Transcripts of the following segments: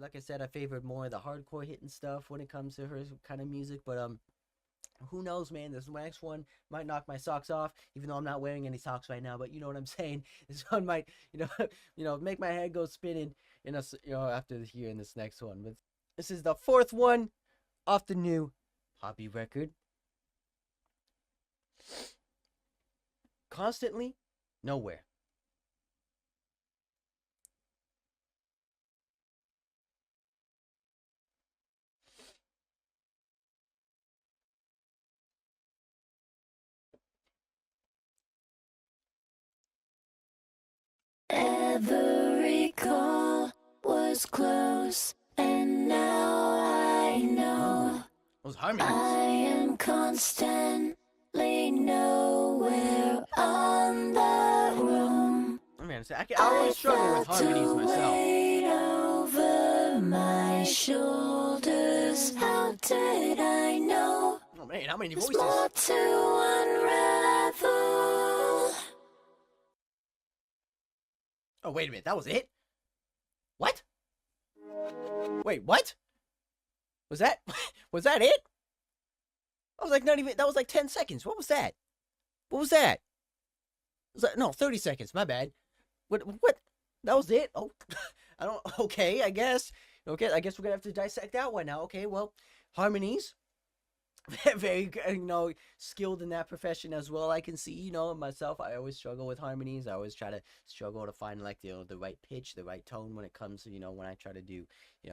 like I said, I favored more of the hardcore hitting stuff when it comes to her kind of music. But who knows, man? This next one might knock my socks off, even though I'm not wearing any socks right now. But you know what I'm saying. This one might, make my head go spinning. After hearing this next one. But this is the fourth one off the new Hobby record. Constantly, Nowhere. Every call was close, and now I know Those harmonies. I am constantly nowhere on the room. Oh, man, I always struggle with harmonies myself. Weight over my shoulders. How did I know? Oh man, how many There's voices? more to unravel. Oh, wait a minute. That was it? What? Wait, what? Was that it? I was like, not even, that was like 10 seconds. What was that? What was that? Was that, no, 30 seconds. My bad. What? That was it? Oh, okay, I guess. Okay, I guess we're gonna have to dissect that one now. Okay, well, harmonies. Very, skilled in that profession as well. I can see, myself, I always struggle with harmonies. I always try to struggle to find like the right pitch, the right tone when it comes to, when I try to do,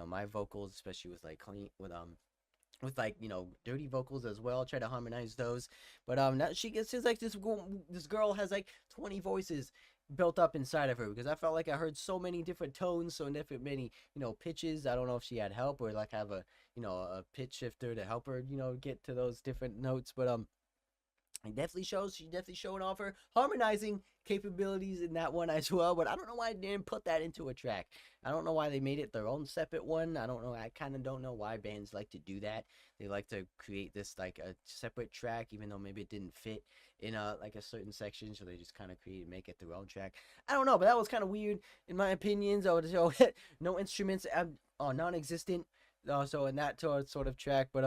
my vocals, especially with like clean, with dirty vocals as well. Try to harmonize those. But now seems like this girl has like 20 voices built up inside of her, because I felt like I heard so many different tones, so many pitches. I don't know if she had help or like have a pitch shifter to help her get to those different notes. But she's definitely showing off her harmonizing capabilities in that one as well. But I don't know why they didn't put that into a track. I don't know why they made it their own separate one. I don't know. I kind of don't know why bands like to do that. They like to create this like a separate track, even though maybe it didn't fit in a certain section. So they just kind of make it their own track. I don't know, but that was kind of weird in my opinions. No instruments, non-existent. So in that sort of track, but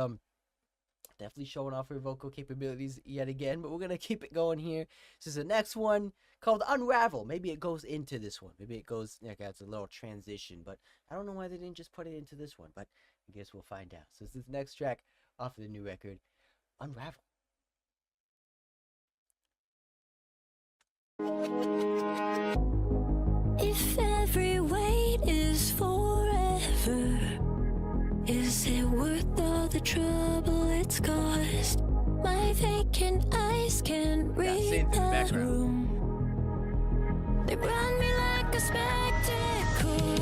definitely showing off her vocal capabilities yet again. But we're gonna keep it going here. This is the next one called Unravel. Maybe it goes into this one. Maybe it goes it's a little transition. But I don't know why they didn't just put it into this one. But I guess we'll find out. So this is the next track off of the new record, Unravel. If every wait is forever, is it worth all the trouble it's caused? My vacant eyes can't read that room. They run me like a spectacle.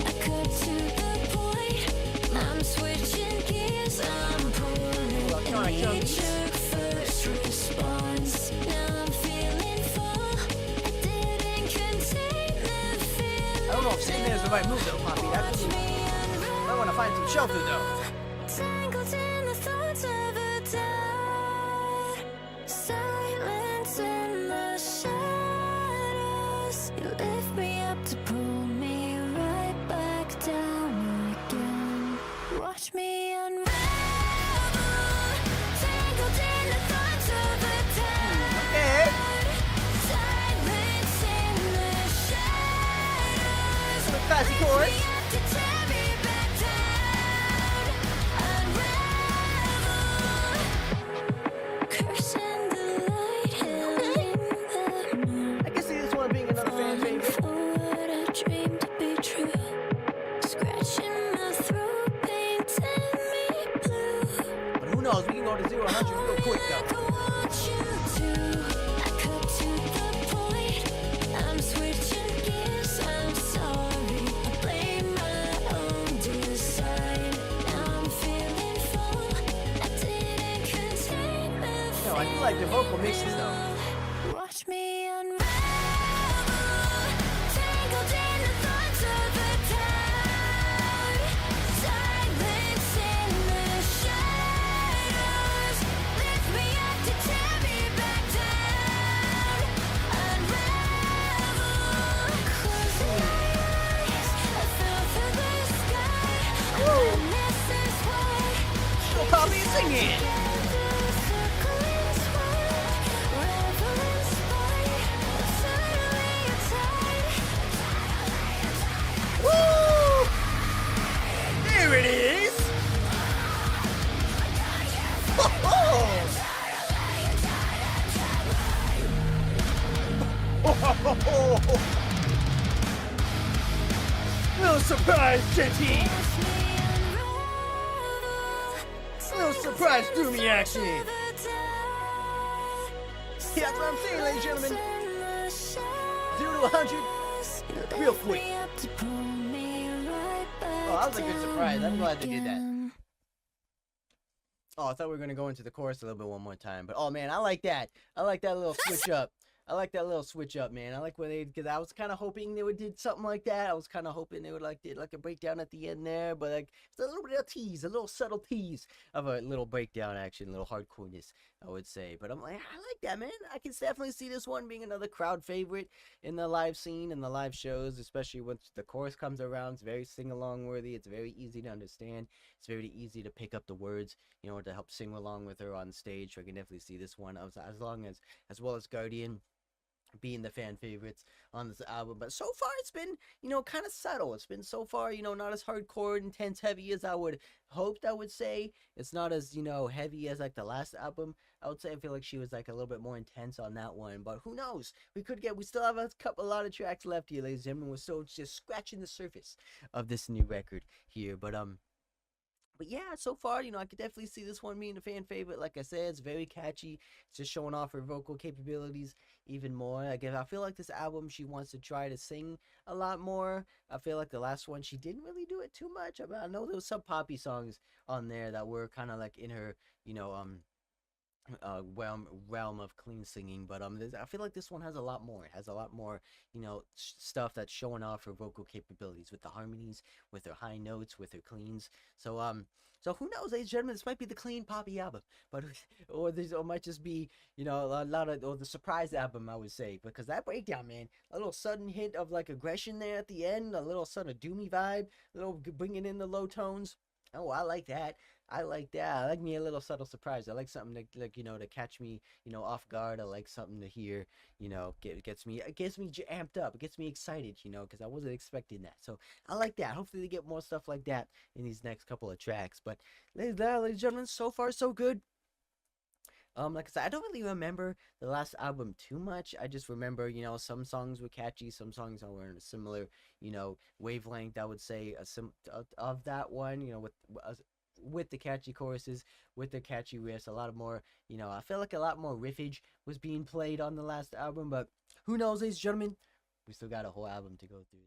I cut to the point. I'm switching gears. I'm pulling a knee-jerk first response. Now I'm feeling full. I didn't contain the feeling. I don't know if sitting there is the right move though, Poppy. I want to find some shelter though. Tangled in the thoughts of a doubt. Silence in the shadows. You lift me up to pull me right back down again. Watch me unravel. Tangled in the thoughts of a doubt. Silence in the shadows. The classy chorus. I can see this one being another fan favorite. But who knows? We can go to 0 to 100 real quick though. I'm switching gears. I'm sorry. I blame my own design. Now I'm feeling full. I didn't contain the No, I do like the vocal mixes though. Watch me unravel, tangled in the thoughts of a doubt. Silence in the shadows. Lift me up to tear me back down. Unravel, closing my eyes. I fell through the sky. poppy singing. Woo! There it is. Little surprise, Jetty. Little surprise, doomy action. Yeah, that's what I'm saying, ladies and gentlemen. 0 to 100, real quick. Oh, that was a good surprise. I'm glad they did that. Oh, I thought we were gonna go into the chorus a little bit one more time, but oh man, I like that. I like that little switch up. I like that little switch up, man. I like when they, because I was kind of hoping they would did something like that. I was kind of hoping they would did like a breakdown at the end there, but like it's a little bit of tease, a little subtle tease of a little breakdown action, a little hardcoreness, I would say. But I'm like, I like that, man. I can definitely see this one being another crowd favorite in the live scene and the live shows, especially once the chorus comes around. It's very sing-along worthy. It's very easy to understand. It's very easy to pick up the words, you know, to help sing along with her on stage. So I can definitely see this one as well as Guardian being the fan favorites on this album. But so far it's been, you know, kind of subtle. It's been so far, you know, not as hardcore, intense, heavy as I would hoped. I would say it's not as, you know, heavy as like the last album. I would say I feel like she was like a little bit more intense on that one, but who knows? We still have a lot of tracks left here, ladies and gentlemen. We're still just scratching the surface of this new record here. But yeah, so far, you know, I could definitely see this one being a fan favorite. Like I said, it's very catchy. It's just showing off her vocal capabilities even more. I feel like this album, she wants to try to sing a lot more. I feel like the last one, she didn't really do it too much. I mean, I know there was some poppy songs on there that were kind of like in her, you know, realm of clean singing, but I feel like this one has a lot more. It has a lot more, you know, stuff that's showing off her vocal capabilities with the harmonies, with her high notes, with her cleans. So who knows, ladies and gentlemen, this might be the clean poppy album, but or it might just be, you know, a lot of, or the surprise album, I would say, because that breakdown, man, a little sudden hit of like aggression there at the end, a little sort of doomy vibe, a little bringing in the low tones. Oh, I like that. I like that. I like me a little subtle surprise. I like something to, like, you know, to catch me, you know, off guard. I like something to hear, you know, gets me amped up. It gets me excited, you know, because I wasn't expecting that. So I like that. Hopefully they get more stuff like that in these next couple of tracks. But ladies and gentlemen, so far so good. Like I said, I don't really remember the last album too much. I just remember, you know, some songs were catchy, some songs were in a similar, you know, wavelength. I would say of that one, you know, with the catchy choruses, with the catchy riffs, a lot of more, you know, I feel like a lot more riffage was being played on the last album. But who knows, ladies and gentlemen, we still got a whole album to go through.